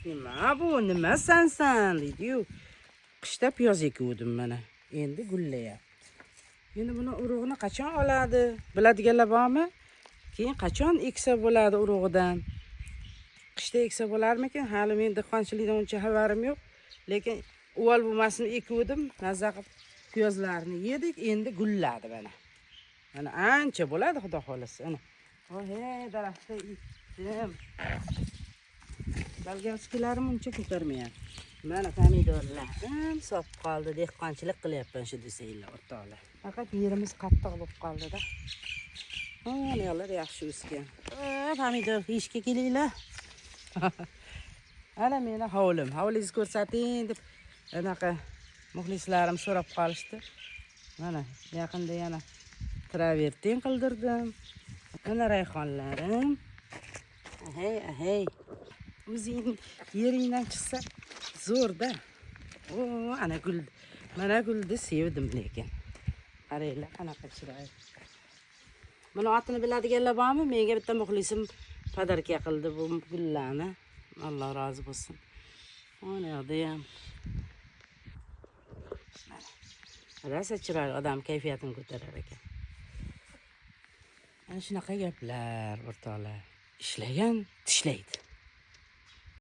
Nima bu? Nima sansan deydi-yu. Qishda piyoz ekuvdim mana. Endi gullayapti. Endi buni urug'ini qachon oladi? Biladiganlar bormi? Keyin qachon eksa bo'ladi urug'idan? Qishda eksa bo'larmikin? Hali men dehqonchilikdan uncha xabarim yo'q. Lekin uvol bo'lmasini ekuvdim, mazza qilib piyozlarni yedik, endi gulladi mana. Mana ancha bo'ladi, xudo xolasa. Ana. Voy, daraxtda ekdim. Balgaskilarim uncha ko'tarmayapti. Mana pomidorlarim sop qoldi, dehqonchilik qilyapman shu desanglar, o'rtoqlar. Faqat yerimiz qattiq bo'lib qoldi-da. Yo'llar yaxshi o'sgan. Pomidor yeyishga kelinglar. Ana meni hovlim. Hovlingizni ko'rsating deb anaqa muxlislarim so'rab qolishdi. Mana yaqinda yana travertin qildirdim. Mana rayhonlarim. Hey. O'zing yeringdan chiqsa zo'rda. Ana gul. Mana gulni sevdim lekin. Qaranglar, qanaqa chiroyli. Buni otini biladiganlar bormi? Menga bitta muxlisim podarka qildi bu gullarni. Alloh rozi bo'lsin. Mana yoqda ham. Rosa chiroyli, odam kayfiyatini ko'tarar ekan. Ana shunaqa gaplar, o'rtoqlar. Ishlagan tishlaydi.